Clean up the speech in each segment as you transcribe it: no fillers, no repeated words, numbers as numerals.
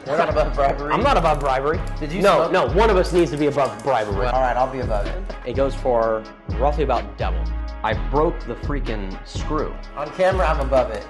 We're not above bribery? I'm not above bribery. Did you No, smoke? no, one of us needs to be above bribery. All right, I'll be above it. It goes for roughly about double. I broke the freaking screw. On camera, I'm above it.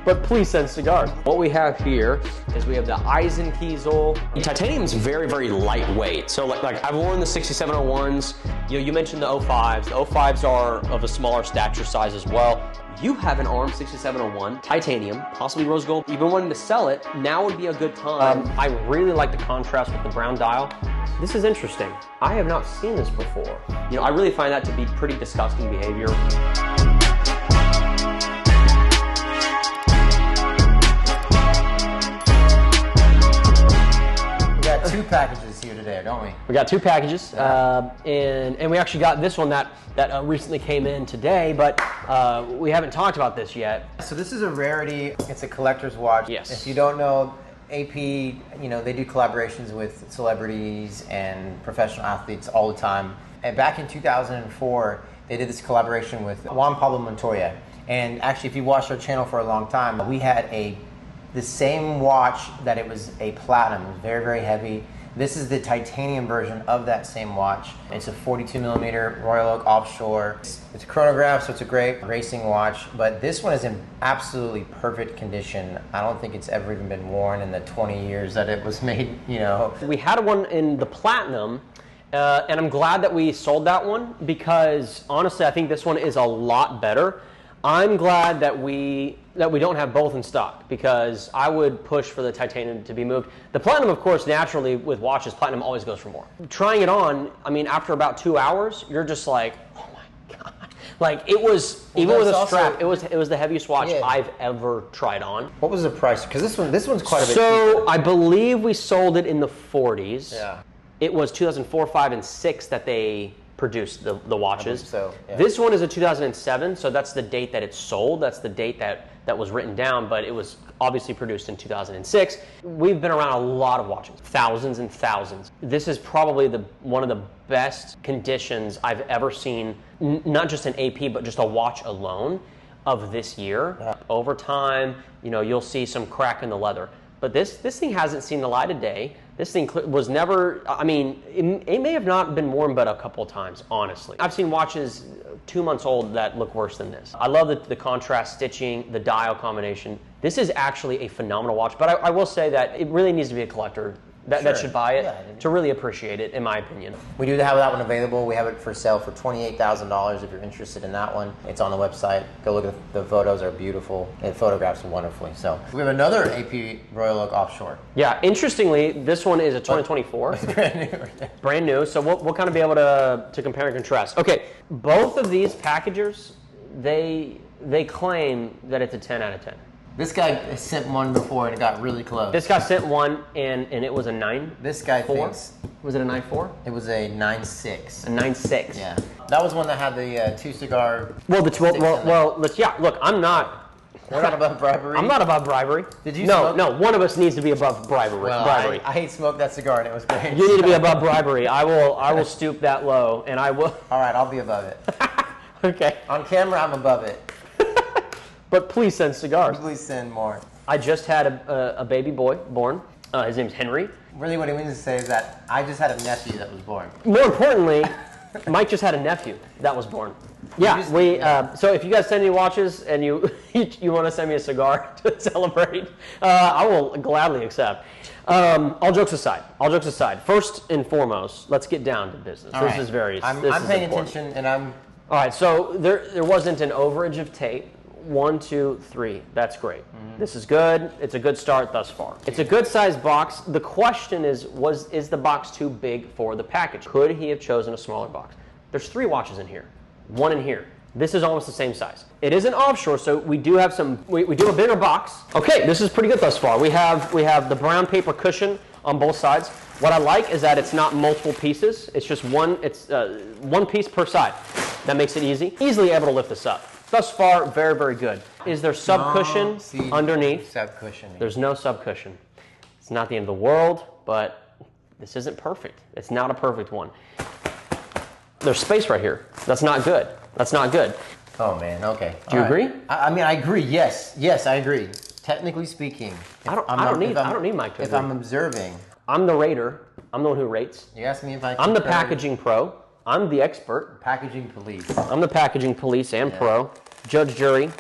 But please send cigars. What we have here is we have the Eisenkiesel. Titanium's very, very lightweight. So like I've worn the 6701s. You mentioned the 05s. The 05s are of a smaller stature size as well. You have an ARM 6701, titanium, possibly rose gold. You've been wanting to sell it. Now would be a good time. I really like the contrast with the brown dial. This is interesting. I have not seen this before. I really find that to be pretty disgusting behavior. Two packages here today, don't we? We got two packages, and we actually got this one that recently came in today, but we haven't talked about this yet. So this is a rarity. It's a collector's watch. Yes. If you don't know, AP, they do collaborations with celebrities and professional athletes all the time. And back in 2004, they did this collaboration with Juan Pablo Montoya. And actually, if you watched our channel for a long time, we had the same watch that it was a platinum. It was very, very heavy. This is the titanium version of that same watch. It's a 42 millimeter Royal Oak offshore. It's a chronograph, so it's a great racing watch, but this one is in absolutely perfect condition. I don't think it's ever even been worn in the 20 years that it was made, We had one in the platinum, and I'm glad that we sold that one because honestly, I think this one is a lot better. I'm glad that we don't have both in stock because I would push for the titanium to be moved. The platinum, of course, naturally with watches, platinum always goes for more. Trying it on, after about 2 hours, you're just like, oh my God. Like it was, even with a strap, it was the heaviest watch I've ever tried on. What was the price? Because this one's quite a bit So cheaper. I believe we sold it in the 40s. Yeah. It was 2004, 5, and 6 that they produced the watches. So, yeah. This one is a 2007, so that's the date that it sold. That's the date that was written down, but it was obviously produced in 2006. We've been around a lot of watches, thousands and thousands. This is probably one of the best conditions I've ever seen, not just an AP, but just a watch alone of this year. Yeah. Over time, you'll see some crack in the leather. But this thing hasn't seen the light of day. This thing was never, it may have not been worn but a couple of times, honestly. I've seen watches 2 months old that look worse than this. I love the contrast stitching, the dial combination. This is actually a phenomenal watch, but I will say that it really needs to be a collector that should buy it to really appreciate it, in my opinion. We do have that one available. We have it for sale for $28,000 if you're interested in that one. It's on the website. Go look at the photos, are beautiful. It photographs wonderfully. So we have another AP Royal Oak offshore. Yeah, interestingly, this one is a 2024. It's brand new. Brand new, so we'll kind of be able to compare and contrast. Okay, both of these packagers, they claim that it's a 10 out of 10. This guy sent one before and it got really close. This guy sent one and it was a 9. This guy thinks Was it a 9.4? it was a 9.6. A 9.6. Yeah, that was one that had the 2 cigar. Well, look, I'm not. We're not above bribery. I'm not above bribery. Did you No, smoke? no. One of us needs to be above bribery. Well, bribery. I smoked that cigar and it was great. You need to be above bribery. I will stoop that low, and I will. All right, I'll be above it. Okay. On camera, I'm above it. But please send cigars. Please send more. I just had a baby boy born. His name's Henry. Really, what he means to say is that I just had a nephew that was born. More importantly, Mike just had a nephew that was born. Yeah, so if you guys send me watches and you want to send me a cigar to celebrate, I will gladly accept. All jokes aside, first and foremost, let's get down to business. All this right. is very. I'm this is paying important. attention, and I'm. All right, so there wasn't an overage of tape. 1, 2, 3. That's great. Mm-hmm. This is good. It's a good start thus far. It's a good sized box. The question is the box too big for the package? Could he have chosen a smaller box? There's 3 watches in here. 1 in here. This is almost the same size. It is an offshore, so we do have we do a bigger box. Okay, this is pretty good thus far. We have the brown paper cushion on both sides. What I like is that it's not multiple pieces. It's just one piece per side. That makes it easily able to lift this up. Thus far, very, very good. Is there sub-cushion underneath? Sub-cushion. There's no sub-cushion. It's not the end of the world, but this isn't perfect. It's not a perfect one. There's space right here. That's not good. That's not good. Oh, man, okay. Do you agree? I agree, yes. Yes, I agree. technically speaking, I don't need Mike to If agree. I'm observing, I'm the rater. I'm the one who rates. you ask me if I. I'm the packaging pro. I'm the expert. Packaging police. I'm the packaging police and pro. Judge, jury,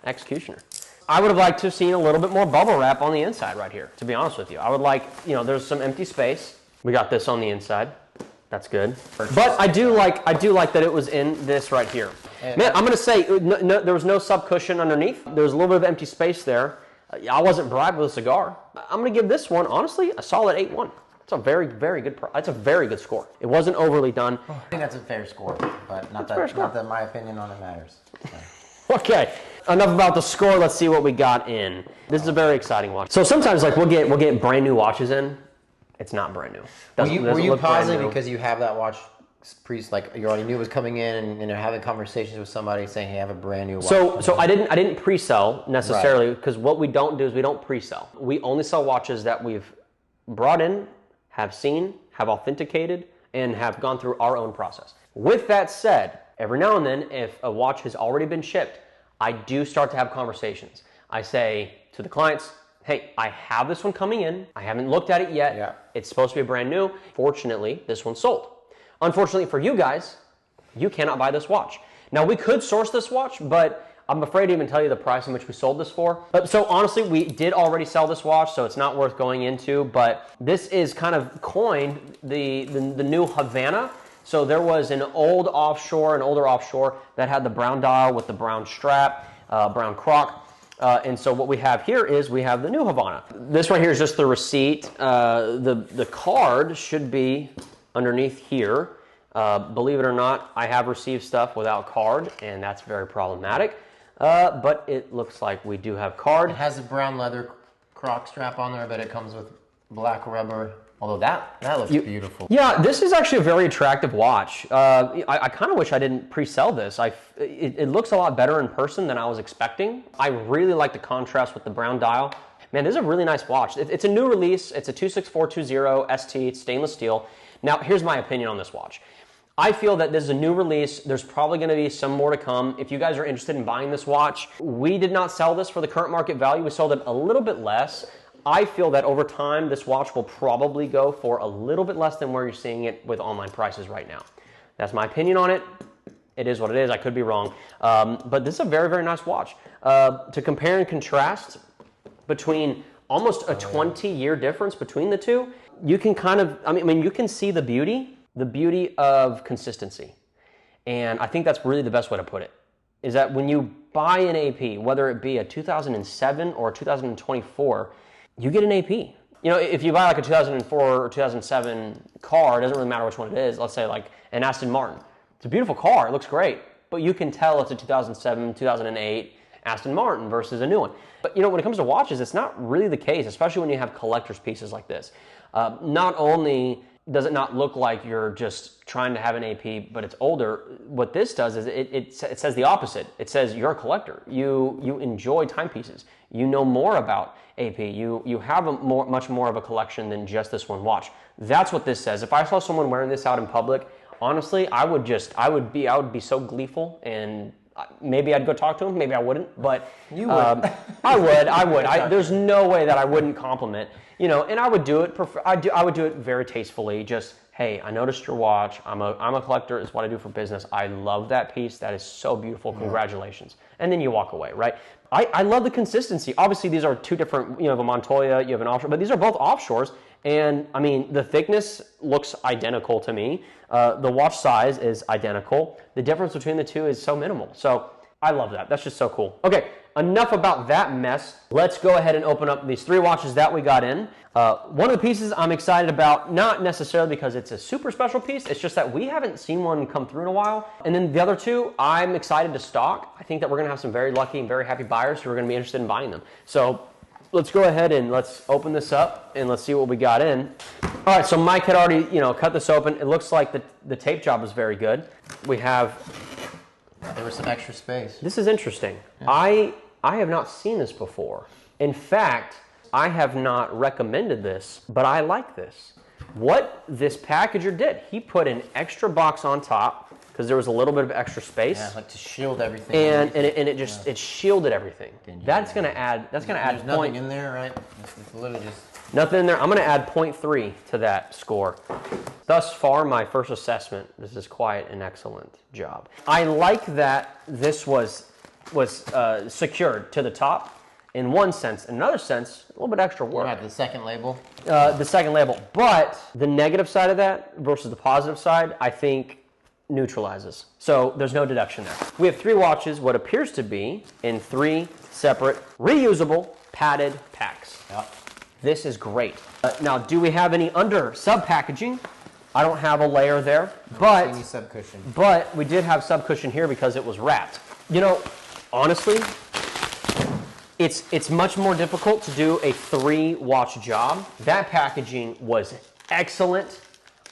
executioner. I would have liked to have seen a little bit more bubble wrap on the inside right here, to be honest with you. I would like, there's some empty space. We got this on the inside. That's good. But I do like that it was in this right here. Man, I'm going to say there was no sub cushion underneath. There was a little bit of empty space there. I wasn't bribed with a cigar. I'm going to give this one, honestly, a solid 8-1. It's a very, very good. That's a very good score. It wasn't overly done. I think that's a fair score, but not that my opinion on it matters. So. Okay, enough about the score. Let's see what we got in. This is a very exciting watch. So sometimes, like, we'll get brand new watches in. It's not brand new. Were you pausing because you have that watch? Like you already knew it was coming in, and you're having conversations with somebody saying, "Hey, I have a brand new watch." So I didn't pre-sell necessarily because what we don't do is we don't pre-sell. We only sell watches that we've brought in, have seen, have authenticated, and have gone through our own process. With that said, every now and then, if a watch has already been shipped, I do start to have conversations. I say to the clients, hey, I have this one coming in. I haven't looked at it yet. Yeah. It's supposed to be brand new. Fortunately, this one's sold. Unfortunately for you guys, you cannot buy this watch. Now, we could source this watch, but I'm afraid to even tell you the price in which we sold this for. So honestly, we did already sell this watch, so it's not worth going into, but this is kind of coined the new Havana. So there was an older offshore that had the brown dial with the brown strap, brown croc. And so what we have here is we have the new Havana. This right here is just the receipt. The card should be underneath here. Believe it or not, I have received stuff without card, and that's very problematic. But it looks like we do have card. It has a brown leather croc strap on there, but it comes with black rubber. Although that looks beautiful. Yeah, this is actually a very attractive watch. I kind of wish I didn't pre-sell this. It looks a lot better in person than I was expecting. I really like the contrast with the brown dial. Man, this is a really nice watch. It's a new release. It's a 26420 ST. It's stainless steel. Now, here's my opinion on this watch. I feel that this is a new release. There's probably going to be some more to come. If you guys are interested in buying this watch, we did not sell this for the current market value. We sold it a little bit less. I feel that over time, this watch will probably go for a little bit less than where you're seeing it with online prices right now. That's my opinion on it. It is what it is. I could be wrong. But this is a very, very nice watch. To compare and contrast between almost a 20-year difference between the two, you can kind of, you can see the beauty of consistency. And I think that's really the best way to put it, is that when you buy an AP, whether it be a 2007 or a 2024, you get an AP. If you buy like a 2004 or 2007 car, it doesn't really matter which one it is. Let's say like an Aston Martin. It's a beautiful car. It looks great. But you can tell it's a 2007, 2008 Aston Martin versus a new one. But when it comes to watches, it's not really the case, especially when you have collector's pieces like this. Not only does it not look like you're just trying to have an AP, but it's older, what this does is it says the opposite. It says you're a collector. You enjoy timepieces. You know more about AP. You have much more of a collection than just this one watch. That's what this says. If I saw someone wearing this out in public, honestly, I would be so gleeful, and maybe I'd go talk to him. Maybe I wouldn't, but you would. I would. There's no way that I wouldn't compliment. And I would do it. I would do it very tastefully. Just, hey, I noticed your watch. I'm a collector. It's what I do for business. I love that piece. That is so beautiful. Congratulations. And then you walk away, right? I love the consistency. Obviously, these are two different. You have a Montoya, you have an offshore, but these are both offshores. And the thickness looks identical to me. The watch size is identical. The difference between the two is so minimal. So I love that. That's just so cool. Okay, enough about that mess. Let's go ahead and open up these three watches that we got in. One of the pieces I'm excited about, not necessarily because it's a super special piece, it's just that we haven't seen one come through in a while. And then the other two, I'm excited to stock. I think that we're going to have some very lucky and very happy buyers who are going to be interested in buying them. So let's go ahead and let's open this up and let's see what we got in. All right, so Mike had already, cut this open. It looks like the tape job is very good. We have... There was some extra space. This is interesting. Yeah. I have not seen this before. In fact, I have not recommended this, but I like this. What this packager did, he put an extra box on top because there was a little bit of extra space. Yeah, like to shield everything. And it just it shielded everything. That's gonna add There's nothing in there, right? It's literally just nothing in there. I'm gonna add 0.3 to that score. Thus far, my first assessment. This is quite an excellent job. I like that this was secured to the top. In one sense. In another sense, a little bit extra work. Right, the second label. The second label. But the negative side of that versus the positive side, I think neutralizes. So there's no deduction there. We have 3 watches, what appears to be in 3 separate reusable padded packs. Yep. This is great. Now, do we have any under sub packaging? I don't have a layer there, but any sub cushion. But we did have sub cushion here because it was wrapped. You know, honestly, it's much more difficult to do a 3-watch job. That packaging was excellent.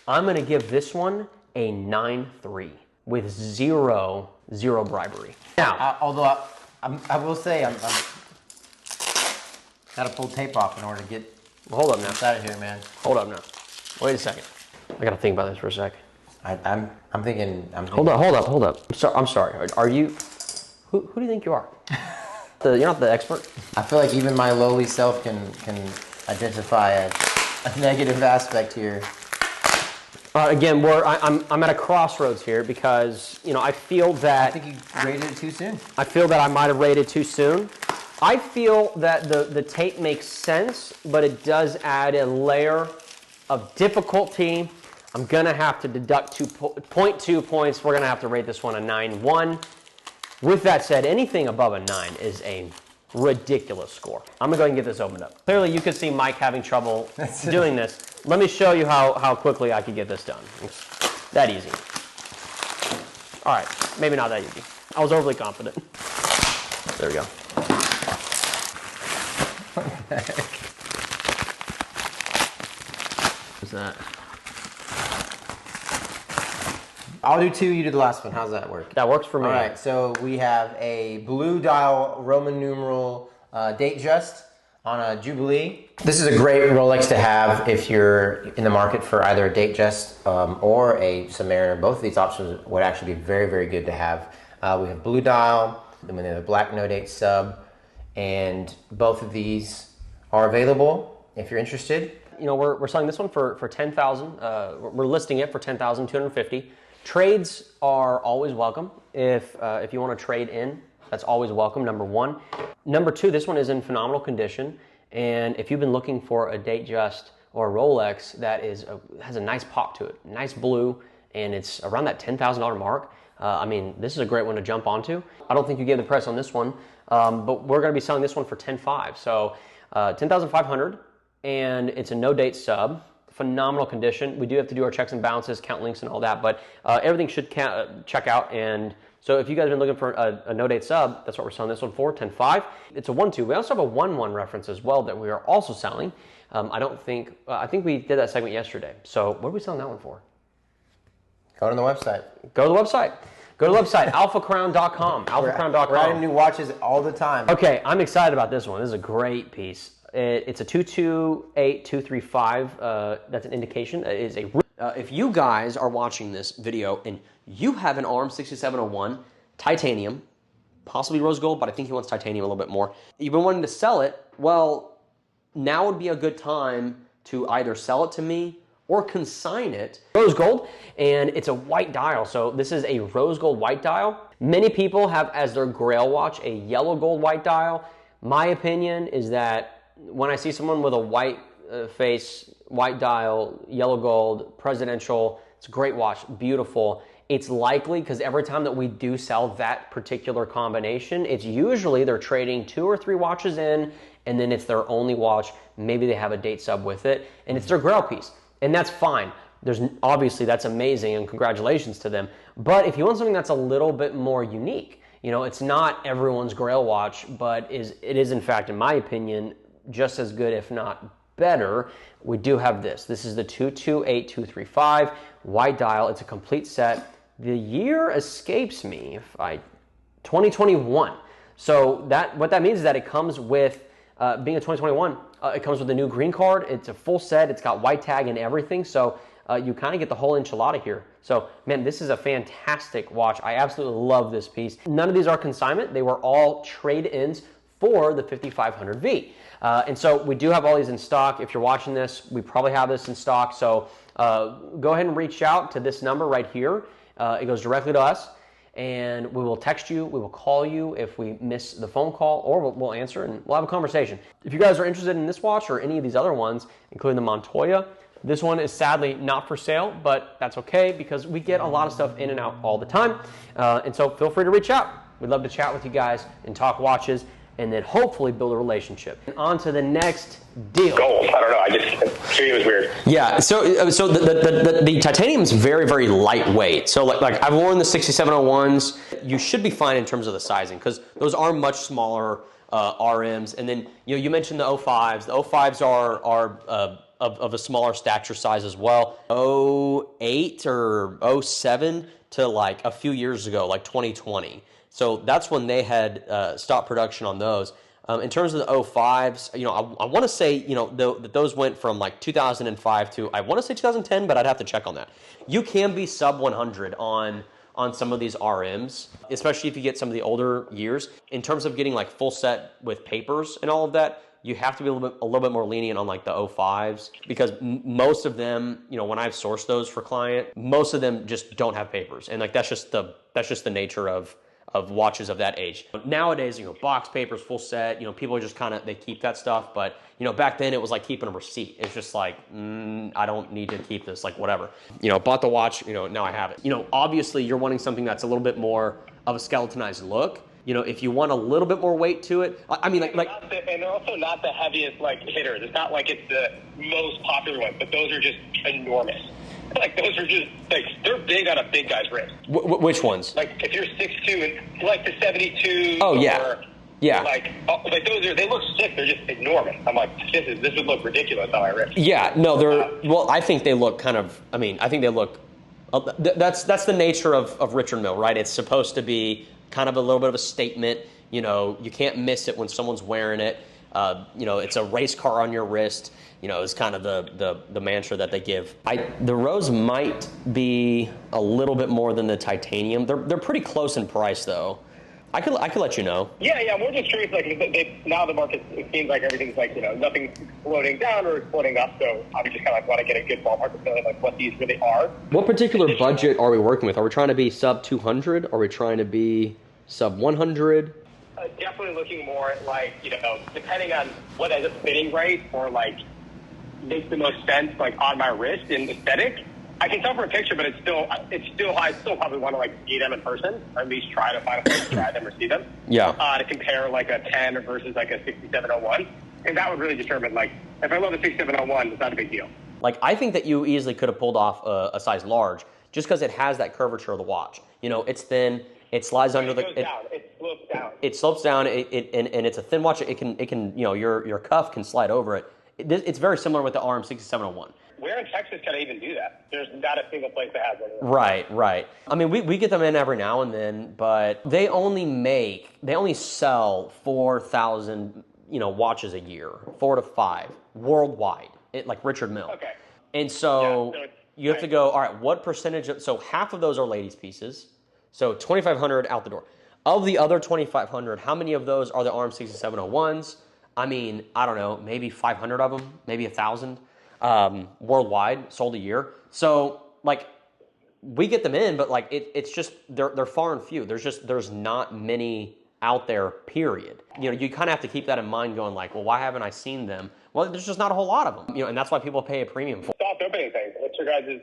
I'm going to give this one a 9.3 with zero bribery. Now, although I will say I'm got to pull tape off in order to get hold up now. out of here, man. Hold up now. Wait a second. I got to think about this for a sec. I'm thinking. Hold up. I'm sorry. Are you? Who do you think you are? You're not the expert. I feel like even my lowly self can identify a negative aspect here. Again, I'm at a crossroads here because I feel that I think you rated it too soon. I feel that I might have rated too soon. I feel that the tape makes sense, but it does add a layer of difficulty. I'm gonna have to deduct 0.2 points. We're gonna have to rate this one a 9.1. With that said, anything above a 9 is a ridiculous score. I'm gonna go ahead and get this opened up. Clearly you could see Mike having trouble doing this. Let me show you how quickly I could get this done. It's that easy. All right, maybe not that easy. I was overly confident. There we go. What the heck? What's that? I'll do 2, you do the last one. How's that work? That works for me. All right, so we have a blue dial Roman numeral date just on a Jubilee. This is a great Rolex to have if you're in the market for either a date just or a Submariner. Both of these options would actually be very, very good to have. We have blue dial, then we have a black no date sub, and both of these are available if you're interested. We're selling this one for 10,000. We're listing it for 10,250. Trades are always welcome. If you want to trade in, that's always welcome, number 1. Number 2, this one is in phenomenal condition. And if you've been looking for a date just or a Rolex that has a nice pop to it, nice blue, and it's around that $10,000 mark, this is a great one to jump onto. I don't think you gave the price on this one, but we're going to be selling this one for 10.5. So 10,500, and it's a no date sub. Phenomenal condition. We do have to do our checks and balances, count links and all that, but everything should check out. And so if you guys have been looking for a no date sub, that's what we're selling this one for, 10.5. It's a 1.2. We also have a 1.1 reference as well that we are also selling. I think we did that segment yesterday. So what are we selling that one for? Go to the website. Go to the website. AlphaCrown.com. AlphaCrown.com. We're adding new watches all the time. Okay, I'm excited about this one. This is a great piece. It's a 228235. That's an indication. It is if you guys are watching this video and you have an ARM 6701 titanium, possibly rose gold, but I think he wants titanium a little bit more. You've been wanting to sell it. Well, now would be a good time to either sell it to me or consign it. Rose gold, and it's a white dial. So this is a rose gold white dial. Many people have as their grail watch a yellow gold white dial. My opinion is that when I see someone with a white face, white dial, yellow gold, presidential, it's a great watch, beautiful. It's likely, because every time that we do sell that particular combination, it's usually they're trading 2 or 3 watches in, and then it's their only watch. Maybe they have a date sub with it, and it's their grail piece. And that's fine. Obviously, that's amazing, and congratulations to them. But if you want something that's a little bit more unique, it's not everyone's grail watch, but it is in fact, in my opinion, just as good, if not better. We do have this. This is the 228235 white dial. It's a complete set. The year escapes me. 2021. So what that means is that it comes with, being a 2021, it comes with a new green card. It's a full set. It's got white tag and everything. So you kind of get the whole enchilada here. So, man, this is a fantastic watch. I absolutely love this piece. None of these are consignment. They were all trade-ins for the 5500V. And so we do have all these in stock. If you're watching this, we probably have this in stock. So go ahead and reach out to this number right here. It goes directly to us, and we will text you, we will call you if we miss the phone call, or we'll answer and we'll have a conversation. If you guys are interested in this watch or any of these other ones, including the Montoya, this one is sadly not for sale, but that's okay because we get a lot of stuff in and out all the time. And so feel free to reach out. We'd love to chat with you guys and talk watches, and then hopefully build a relationship. And on to the next deal. Gold. I don't know. I just it was weird. Yeah. So the titanium is very, very lightweight. So like I've worn the 6701s. You should be fine in terms of the sizing because those are much smaller RMs. And then you mentioned the 05s. The 05s are of a smaller stature size as well. 08 or 07 to like a few years ago, like 2020. So that's when they had stopped production on those. In terms of the 05s, I want to say, that those went from like 2005 to, I want to say 2010, but I'd have to check on that. You can be sub 100 on some of these RMs, especially if you get some of the older years. In terms of getting like full set with papers and all of that, you have to be a little bit more lenient on like the 05s because most of them, when I've sourced those for client, most of them just don't have papers, and like that's just the nature of watches of that age. Nowadays, box papers, full set, people are just they keep that stuff. But, back then it was like keeping a receipt. It's just like, I don't need to keep this, like whatever. Bought the watch, now I have it. Obviously you're wanting something that's a little bit more of a skeletonized look. If you want a little bit more weight to it, I mean, and they're also not the heaviest hitters. It's not like it's the most popular one, but those are just enormous. Like those are just they're big on a big guy's wrist. Which ones? Like if you're 6'2" and like the 72. Oh yeah, yeah. Like they look sick. They're just enormous. I'm like this would look ridiculous on my wrist. Yeah, no, well, I think they look I think they look. That's the nature of Richard Mille, right? It's supposed to be kind of a little bit of a statement. You can't miss it when someone's wearing it. It's a race car on your wrist. Is kind of the mantra that they give. The rose might be a little bit more than the titanium. They're pretty close in price though. I could let you know. Yeah. We're just curious. Now the market, it seems like everything's nothing's floating down or floating up. So I just kind of want to get a good ballpark of what these really are. What particular budget are we working with? Are we trying to be sub 200? Are we trying to be sub 100? Definitely looking more at depending on what ends up fitting right or makes the most sense on my wrist in aesthetic. I can tell for a picture, but I still probably want to see them in person, or at least try to find a place to try them or see them. Yeah. To compare a 10 versus a 6701, and that would really determine if I love the 6701, it's not a big deal. I think that you easily could have pulled off a size large just because it has that curvature of the watch. It's thin. It slides under the. It slopes down. It slopes down. And it's a thin watch. It can your cuff can slide over it. It's very similar with the RM6701. Where in Texas can I even do that? There's not a single place that has one. Right. I mean, we get them in every now and then, but they only sell 4,000 watches a year, 4 to 5 worldwide, like Richard Mille. Okay. And so you have to go. All right, what percentage? So half of those are ladies' pieces. So 2,500 out the door. Of the other 2,500, how many of those are the RM6701s? I mean, I don't know, maybe 500 of them, maybe 1,000 worldwide sold a year. So we get them in, but it's just they're far and few. There's not many out there. Period. You kind of have to keep that in mind. Going well, why haven't I seen them? Well, there's just not a whole lot of them. And that's why people pay a premium for. Soft opening thing. What's your guys'?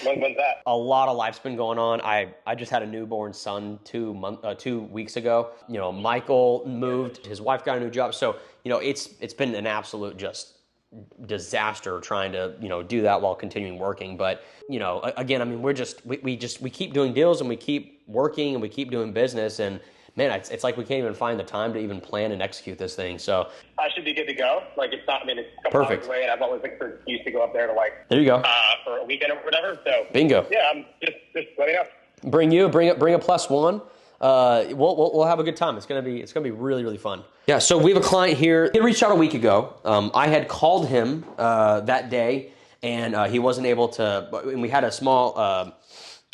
When's that? A lot of life's been going on. I just had a newborn son 2 weeks ago. Michael moved. His wife got a new job. So it's been an absolute just disaster trying to do that while continuing working. But again, I mean, we keep doing deals and we keep working and we keep doing business, and man, it's like we can't even find the time to even plan and execute this thing. So I should be good to go. It's not. I mean, it's a couple perfect. hours away, and I've always used to go up there to there you go for a weekend or whatever. So bingo. Yeah, I'm just let me know. Bring a plus one. We'll have a good time. It's gonna be really, really fun. Yeah. So we have a client here. He reached out a week ago. I had called him that day, and he wasn't able to. And we had a small,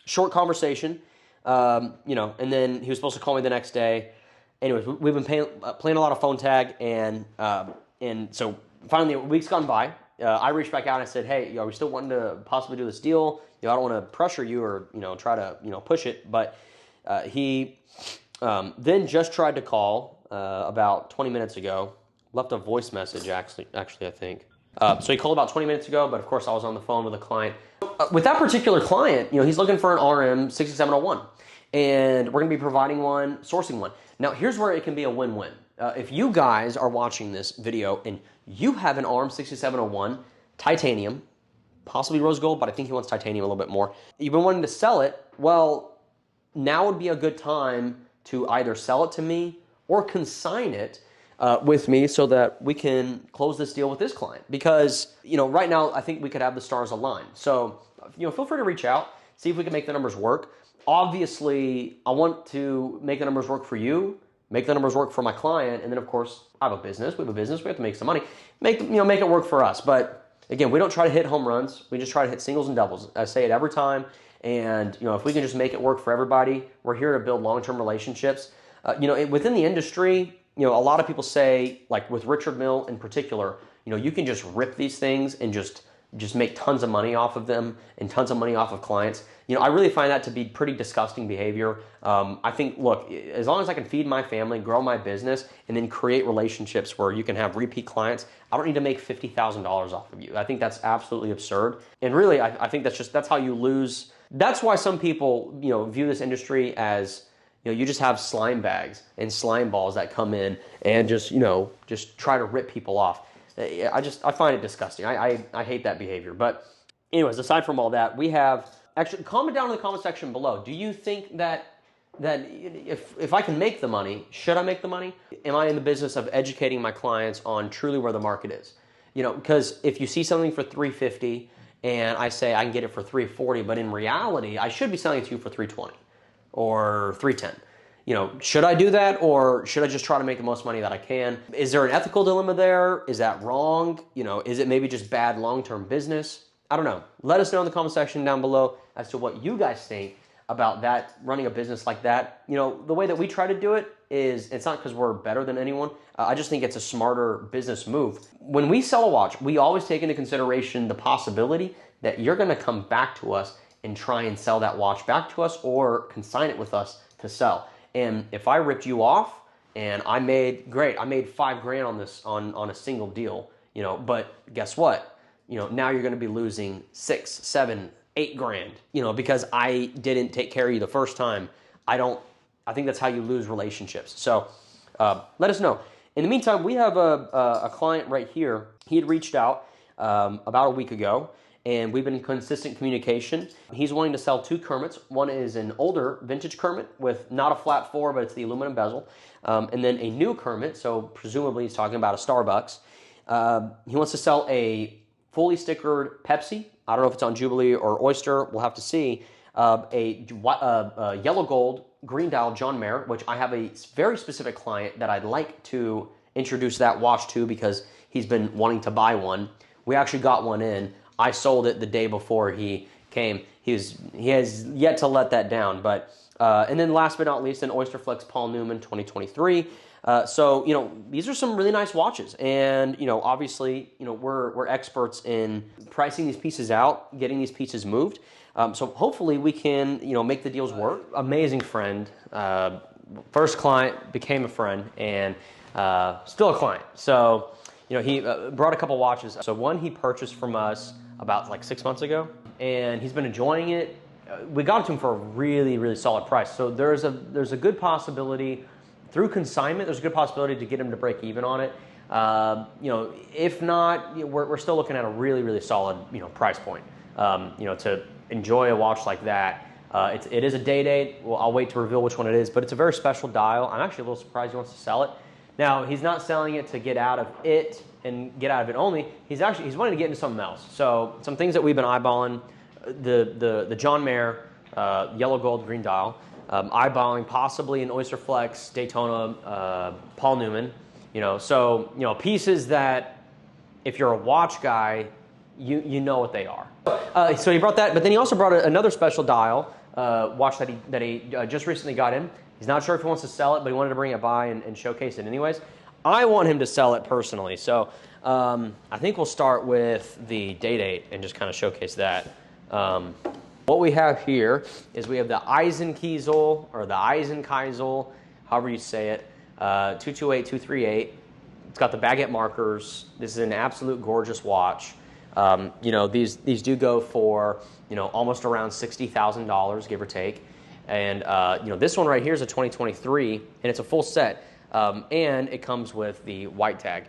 short conversation, you know, and then he was supposed to call me the next day. Anyways, we've been playing a lot of phone tag, and so finally, a week's gone by. I reached back out and I said, "Hey, are we still wanting to possibly do this deal? You know, I don't want to pressure you or try to push it." But he then just tried to call about 20 minutes ago. Left a voice message actually I think. So he called about 20 minutes ago, but of course I was on the phone with a client. With that particular client, he's looking for an RM 6701, and we're going to be providing one, sourcing one. Now, here's where it can be a win-win. If you guys are watching this video and you have an RM 6701 titanium, possibly rose gold, but I think he wants titanium a little bit more. You've been wanting to sell it. Well, now would be a good time to either sell it to me or consign it with me so that we can close this deal with this client. Because, right now I think we could have the stars aligned. So, feel free to reach out, see if we can make the numbers work. Obviously, I want to make the numbers work for you, make the numbers work for my client, and then of course, I have a business, we have to make some money, make it work for us. But again, we don't try to hit home runs, we just try to hit singles and doubles. I say it every time, and if we can just make it work for everybody, we're here to build long-term relationships. Within the industry, a lot of people say, like with Richard Mille in particular, you can just rip these things and just make tons of money off of them and tons of money off of clients. I really find that to be pretty disgusting behavior. I think, look, as long as I can feed my family, grow my business, and then create relationships where you can have repeat clients, I don't need to make $50,000 off of you. I think that's absolutely absurd. And really, I think that's how you lose. That's why some people, view this industry as, you just have slime bags and slime balls that come in and just try to rip people off. I find it disgusting. I hate that behavior. But anyways, aside from all that, we have, actually, comment down in the comment section below. Do you think that if I can make the money, should I make the money? Am I in the business of educating my clients on truly where the market is? Because if you see something for $350 and I say I can get it for $340, but in reality, I should be selling it to you for $320 or $310. Should I do that, or should I just try to make the most money that I can? Is there an ethical dilemma there? Is that wrong? Is it maybe just bad long-term business? I don't know. Let us know in the comment section down below as to what you guys think about that, running a business like that. The way that we try to do it is, it's not because we're better than anyone. I just think it's a smarter business move. When we sell a watch, we always take into consideration the possibility that you're going to come back to us and try and sell that watch back to us or consign it with us to sell. And if I ripped you off and I made $5,000 on this, on a single deal, but guess what? Now you're going to be losing $6,000, $7,000, $8,000, because I didn't take care of you the first time. I think that's how you lose relationships. So let us know. In the meantime, we have a client right here. He had reached out about a week ago, and we've been in consistent communication. He's wanting to sell two Kermits. One is an older vintage Kermit with not a flat 4, but it's the aluminum bezel. And then a new Kermit, so presumably he's talking about a Starbucks. He wants to sell a fully stickered Pepsi. I don't know if it's on Jubilee or Oyster. We'll have to see. A yellow gold green dial John Mayer, which I have a very specific client that I'd like to introduce that watch to because he's been wanting to buy one. We actually got one in. I sold it the day before he came. He has yet to let that down. But and then last but not least, an Oyster Flex Paul Newman 2023. So these are some really nice watches, and obviously we're experts in pricing these pieces out, getting these pieces moved. So hopefully we can make the deals work. Amazing friend, first client, became a friend, and still a client. So he brought a couple watches. So one he purchased from us about like 6 months ago, and he's been enjoying it. We got it to him for a really, really solid price. So there's a good possibility through consignment. There's a good possibility to get him to break even on it. If not, we're still looking at a really, really solid price point. To enjoy a watch like that. It is a day-date. Well, I'll wait to reveal which one it is, but it's a very special dial. I'm actually a little surprised he wants to sell it. Now, he's not selling it to get out of it and get out of it only. He's wanting to get into something else. So some things that we've been eyeballing, the John Mayer yellow gold green dial, eyeballing possibly an Oyster Flex Daytona Paul Newman. So pieces that if you're a watch guy, you know what they are. So he brought that, but then he also brought another special dial watch that he just recently got in. He's not sure if he wants to sell it, but he wanted to bring it by and showcase it anyways. I want him to sell it personally, so I think we'll start with the Day-Date and just kind of showcase that. What we have here is we have the Eisenkiesel, or the Eisenkiesel, however you say it, 228238. It's got the baguette markers. This is an absolute gorgeous watch. You know, these do go for, you know, almost around $60,000, give or take. And you know, this one right here is a 2023, and it's a full set. And it comes with the white tag,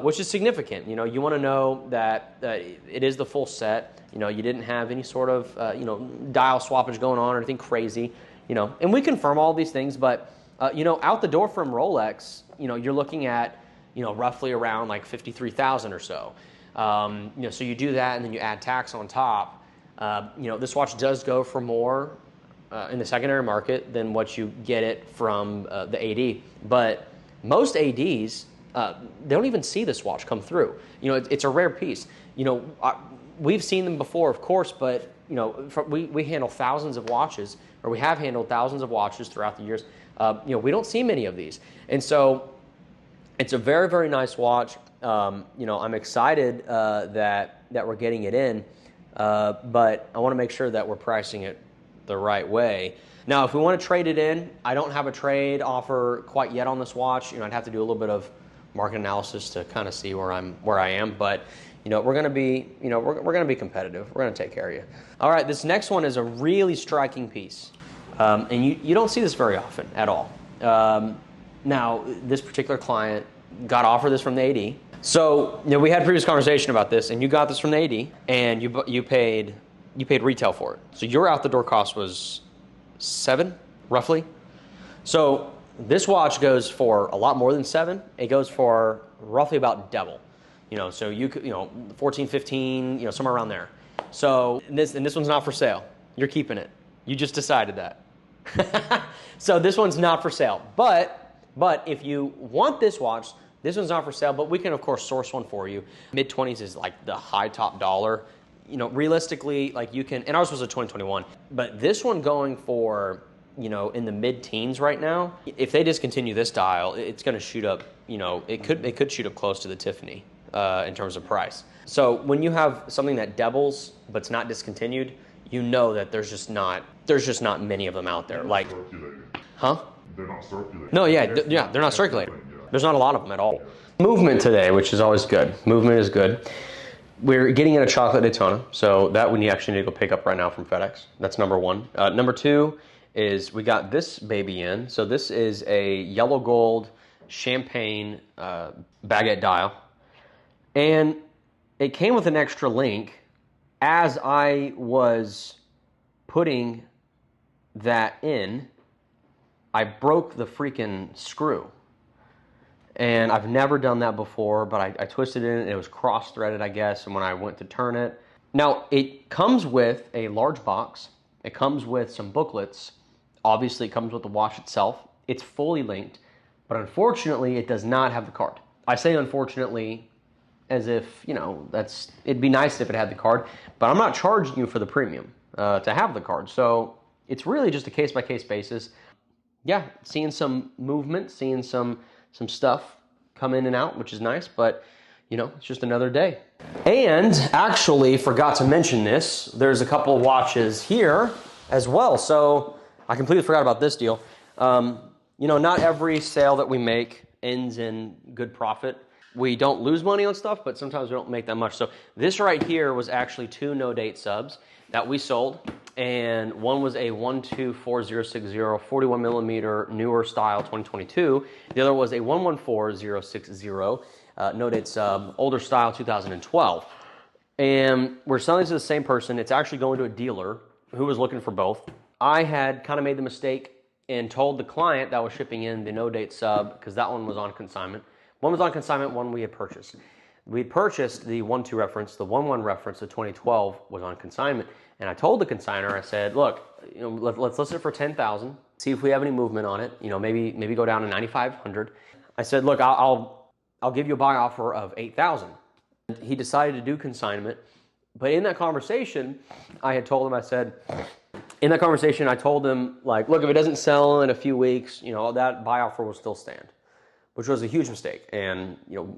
which is significant. You know, you want to know that it is the full set. You know, you didn't have any sort of you know, dial swappage going on or anything crazy. You know, and we confirm all these things, but you know, out the door from Rolex, you know, you're looking at, you know, roughly around like 53,000 or so. You know, so you do that, and then you add tax on top. You know, this watch does go for more in the secondary market than what you get it from the AD. But most ADs, they don't even see this watch come through. You know, it's a rare piece. You know, we've seen them before, of course, but you know, we handle thousands of watches, or we have handled thousands of watches throughout the years. You know, we don't see many of these, and so it's a very, very nice watch. You know, I'm excited that we're getting it in, but I want to make sure that we're pricing it the right way. Now, if we want to trade it in, I don't have a trade offer quite yet on this watch. You know, I'd have to do a little bit of market analysis to kind of see where I am, but you know, we're going to be, you know, we're going to be competitive. We're going to take care of you. All right, this next one is a really striking piece, and you don't see this very often at all. Now, this particular client got offered this from the AD. So, you know, we had a previous conversation about this, and you got this from the AD, and you paid retail for it. So your out the door cost was $7, roughly. So this watch goes for a lot more than $7. It goes for roughly about double. You know, so you could, you know, 14, 15, you know, somewhere around there. So this one's not for sale. You're keeping it. You just decided that. So this one's not for sale. But if you want this watch, this one's not for sale, but we can, of course, source one for you. Mid-20s is like the high top dollar. You know, realistically, like you can, and ours was a 2021, but this one going for, you know, in the mid-teens right now, if they discontinue this dial, it's going to shoot up, you know, it could shoot up close to the Tiffany in terms of price. So when you have something that doubles, but it's not discontinued, you know that there's just not many of them out there. Like, huh? They're not circulating. No, yeah, they're not circulating. There's not a lot of them at all. Movement today, which is always good. Movement is good. We're getting in a chocolate Daytona, so that one you actually need to go pick up right now from FedEx. That's number one. Number two is we got this baby in. So this is a yellow gold champagne baguette dial. And it came with an extra link. As I was putting that in, I broke the freaking screw. And I've never done that before, but I twisted it in, and it was cross-threaded, I guess, and when I went to turn it. Now, it comes with a large box. It comes with some booklets. Obviously, it comes with the watch itself. It's fully linked, but unfortunately, it does not have the card. I say unfortunately as if, you know, it'd be nice if it had the card, but I'm not charging you for the premium to have the card. So it's really just a case-by-case basis. Yeah, seeing some movement, seeing some stuff come in and out, which is nice, but you know, it's just another day. And actually forgot to mention this, there's a couple of watches here as well. So I completely forgot about this deal. You know, not every sale that we make ends in good profit. We don't lose money on stuff, but sometimes we don't make that much. So this right here was actually 2 no-date subs that we sold. And one was a 124060 41 millimeter newer style 2022. The other was a 114060 no-date sub, older style 2012. And we're selling to the same person. It's actually going to a dealer who was looking for both. I had kind of made the mistake and told the client that was shipping in the no-date sub, because that one was on consignment. One was on consignment, one we had purchased. We purchased the 1-2 reference, the 1-1 reference, the 2012 was on consignment. And I told the consignor, I said, look, you know, let's list it for $10,000, see if we have any movement on it. You know, maybe go down to $9,500. I said, look, I'll give you a buy offer of $8,000. He decided to do consignment, But in that conversation, I had told him, I said, in that conversation, I told him, like, look, if it doesn't sell in a few weeks, you know, that buy offer will still stand, which was a huge mistake. And, you know,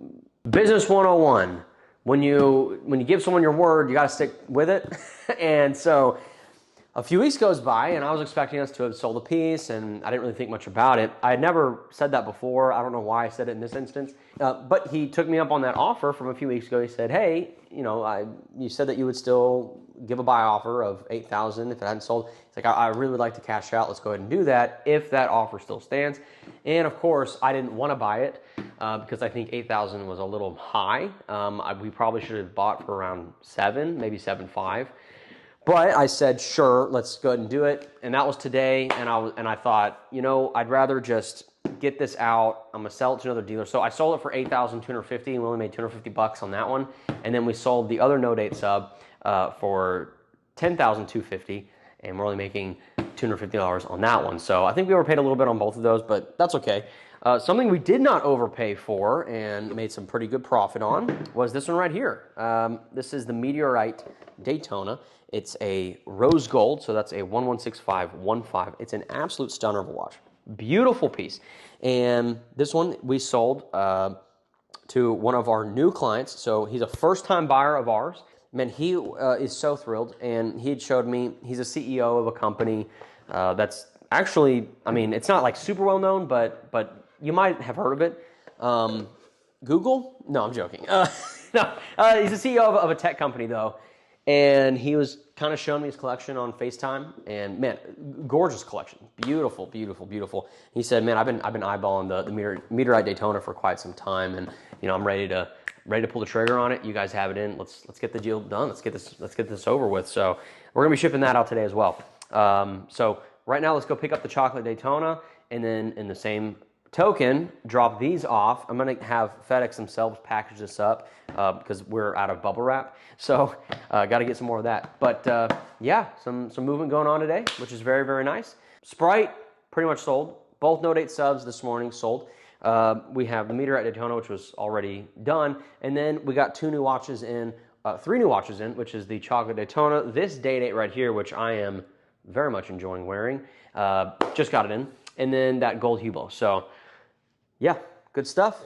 business 101, when you give someone your word, you got to stick with it. And so a few weeks goes by, and I was expecting us to have sold a piece, and I didn't really think much about it. I had never said that before. I don't know why I said it in this instance. But he took me up on that offer from a few weeks ago. He said, hey, you know, you said that you would still give a buy offer of $8,000 if it hadn't sold. He's like, I really would like to cash out. Let's go ahead and do that if that offer still stands. And of course, I didn't want to buy it because I think $8,000 was a little high. We probably should have bought for around $7,000, maybe $7,500. But I said, sure, let's go ahead and do it. And that was today. And I thought, you know, I'd rather just get this out. I'm gonna sell it to another dealer. So I sold it for $8,250, and we only made $250 on that one. And then we sold the other no date sub for $10,250, and we're only making $250 on that one. So I think we overpaid a little bit on both of those, but that's okay. Something we did not overpay for and made some pretty good profit on was this one right here. This is the Meteorite Daytona. It's a rose gold, so that's a 116515. It's an absolute stunner of a watch. Beautiful piece. And this one we sold to one of our new clients. So he's a first-time buyer of ours. Man, he is so thrilled, and he had showed me, he's a CEO of a company that's actually, I mean, it's not like super well known, but you might have heard of it. Google? No, I'm joking. No, he's the CEO of a tech company, though. And he was kind of showing me his collection on FaceTime, and man, gorgeous collection, beautiful, beautiful, beautiful. He said, "Man, I've been eyeballing the Meteorite Daytona for quite some time, and you know, I'm ready to pull the trigger on it. You guys have it in. Let's get the deal done. Let's get this over with." So we're gonna be shipping that out today as well. So right now, let's go pick up the chocolate Daytona, and then in the same token, drop these off. I'm gonna have FedEx themselves package this up because we're out of bubble wrap. So got to get some more of that. But yeah, some movement going on today, which is very, very nice. Sprite pretty much sold. Both no date subs this morning sold. We have the Meteorite Daytona, which was already done, and then we got three new watches in, which is the chocolate Daytona, this Day-Date right here, which I am very much enjoying wearing. Just got it in, and then that gold Hublot. So yeah, good stuff.